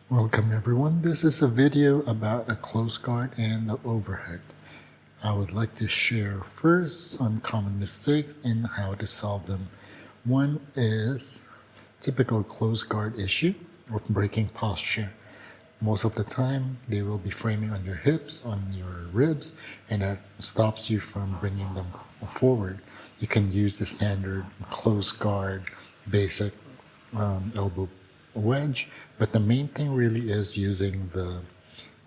Welcome everyone. This is a video about a close guard and the overhook. I would like to share first some common mistakes and how to solve them. One is typical close guard issue of breaking posture. Most of the time, they will be framing on your hips, on your ribs, and that stops you from bringing them forward. You can use the standard close guard, basic elbow wedge, but the main thing really is using the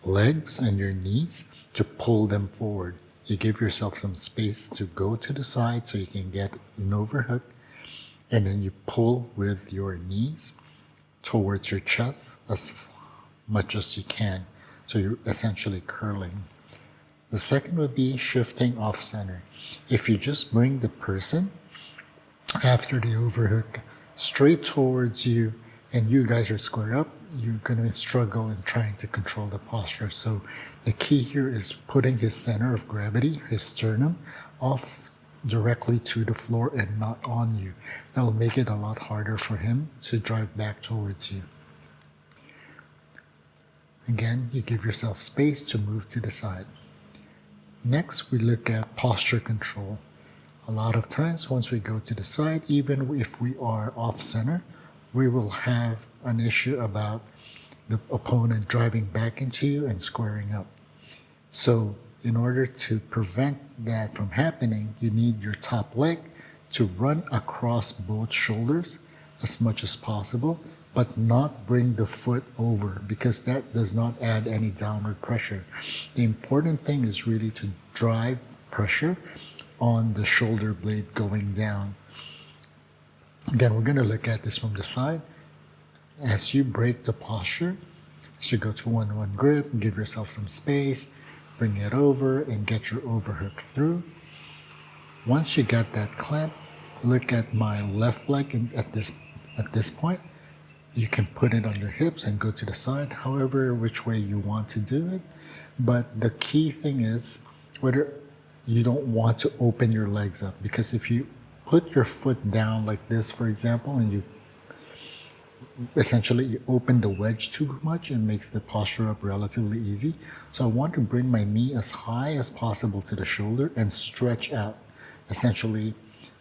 legs and your knees to pull them forward. You give yourself some space to go to the side so you can get an overhook, and then you pull with your knees towards your chest as much as you can. So you're essentially curling. The second would be shifting off center. If you just bring the person after the overhook straight towards you and you guys are squared up, you're going to struggle in trying to control the posture. So the key here is putting his center of gravity, his sternum, off directly to the floor and not on you. That will make it a lot harder for him to drive back towards you. Again, you give yourself space to move to the side. Next, we look at posture control. A lot of times, once we go to the side, even if we are off center, we will have an issue about the opponent driving back into you and squaring up. So in order to prevent that from happening, you need your top leg to run across both shoulders as much as possible, but not bring the foot over because that does not add any downward pressure. The important thing is really to drive pressure on the shoulder blade going down. Again, we're going to look at this from the side. As you break the posture, as you go to 1-1 grip, give yourself some space, bring it over and get your overhook through. Once you get that clamp, look at my left leg at this point. You can put it on your hips and go to the side, however which way you want to do it. But the key thing is whether you don't want to open your legs up, because if you put your foot down like this, for example, and you open the wedge too much, it makes the posture up relatively easy. So I want to bring my knee as high as possible to the shoulder and stretch out, essentially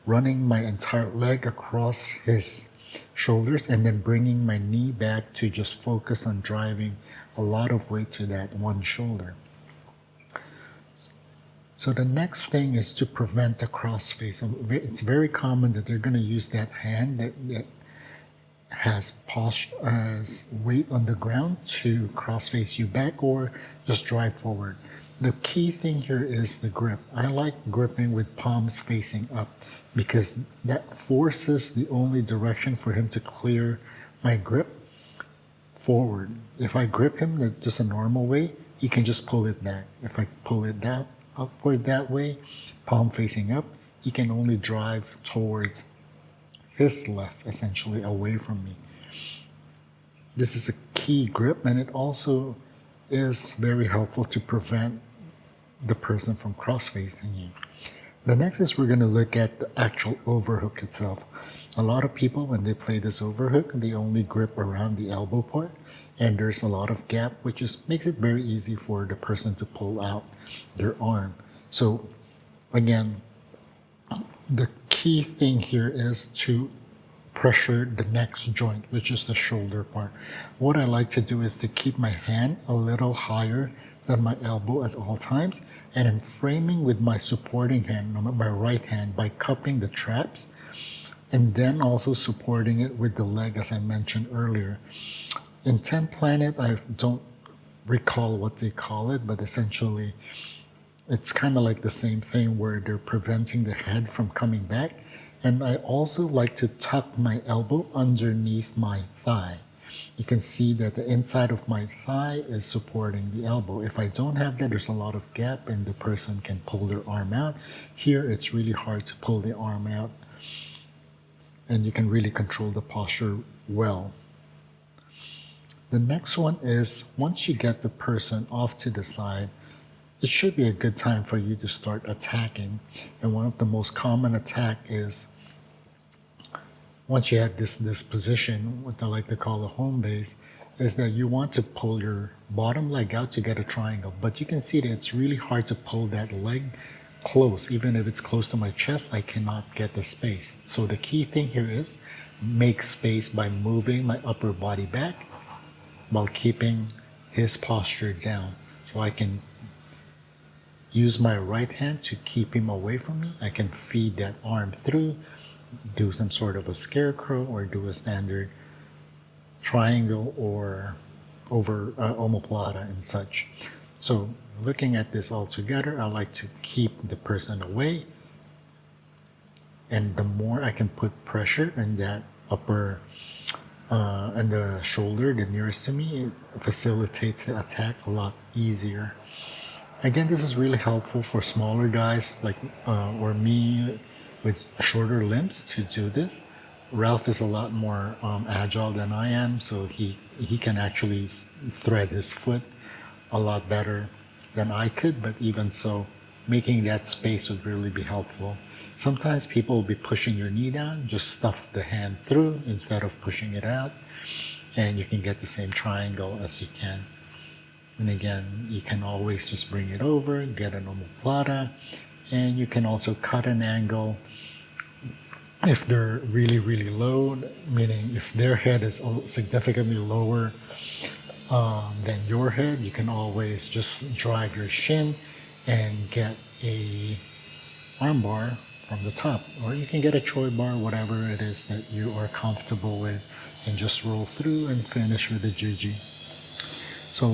running my entire leg across his shoulders and then bringing my knee back to just focus on driving a lot of weight to that one shoulder. So the next thing is to prevent the crossface. It's very common that they're going to use that hand that has weight on the ground to crossface you back or just drive forward. The key thing here is the grip. I like gripping with palms facing up because that forces the only direction for him to clear my grip forward. If I grip him just a normal way, he can just pull it back. If I pull it down upward that way, palm facing up, he can only drive towards his left, essentially away from me. This is a key grip, and it also is very helpful to prevent the person from cross-facing you. The next is we're going to look at the actual overhook itself. A lot of people, when they play this overhook, they only grip around the elbow part, and there's a lot of gap, which makes it very easy for the person to pull out their arm. So again, the key thing here is to pressure the next joint, which is the shoulder part. What I like to do is to keep my hand a little higher than my elbow at all times, and I'm framing with my supporting hand, my right hand, by cupping the traps, and then also supporting it with the leg, as I mentioned earlier. In 10th Planet, I don't recall what they call it, but essentially it's kind of like the same thing where they're preventing the head from coming back. And I also like to tuck my elbow underneath my thigh. You can see that the inside of my thigh is supporting the elbow. If I don't have that, there's a lot of gap and the person can pull their arm out. Here, it's really hard to pull the arm out, and you can really control the posture well. The next one is once you get the person off to the side, it should be a good time for you to start attacking. And one of the most common attack is once you have this position, what I like to call a home base, is that you want to pull your bottom leg out to get a triangle, but you can see that it's really hard to pull that leg close. Even if it's close to my chest, I cannot get the space. So the key thing here is make space by moving my upper body back while keeping his posture down. So I can use my right hand to keep him away from me. I can feed that arm through, do some sort of a scarecrow, or do a standard triangle or over omoplata and such. So looking at this all together, I like to keep the person away, and the more I can put pressure in that upper and the shoulder, the nearest to me, it facilitates the attack a lot easier. Again, this is really helpful for smaller guys like or me with shorter limbs to do this. Ralph is a lot more agile than I am, so he can actually thread his foot a lot better than I could, but even so, making that space would really be helpful. Sometimes people will be pushing your knee down, just stuff the hand through instead of pushing it out, and you can get the same triangle as you can. And again, you can always just bring it over, get an omoplata, and you can also cut an angle if they're really, really low, meaning if their head is significantly lower than your head, you can always just drive your shin and get a armbar from the top, or you can get a choi bar, whatever it is that you are comfortable with, and just roll through and finish with the juji. So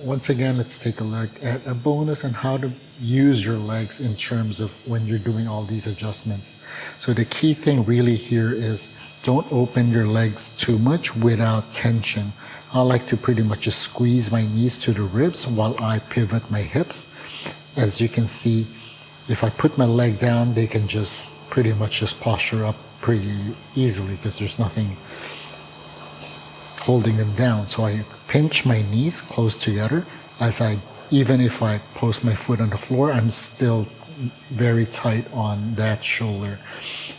once again, let's take a look at a bonus on how to use your legs in terms of when you're doing all these adjustments. So the key thing really here is don't open your legs too much without tension. I like to pretty much just squeeze my knees to the ribs while I pivot my hips. As you can see, if I put my leg down, they can just pretty much just posture up pretty easily because there's nothing holding them down. So I pinch my knees close together even if I post my foot on the floor, I'm still very tight on that shoulder.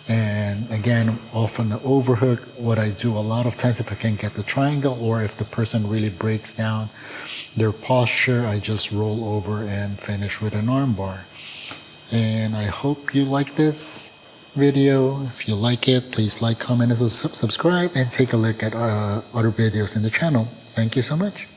And again, often the overhook, what I do a lot of times if I can get the triangle, or if the person really breaks down their posture, I just roll over and finish with an armbar. And I hope you like this video. If you like it, please like, comment, and subscribe, and take a look at other videos in the channel. Thank you so much.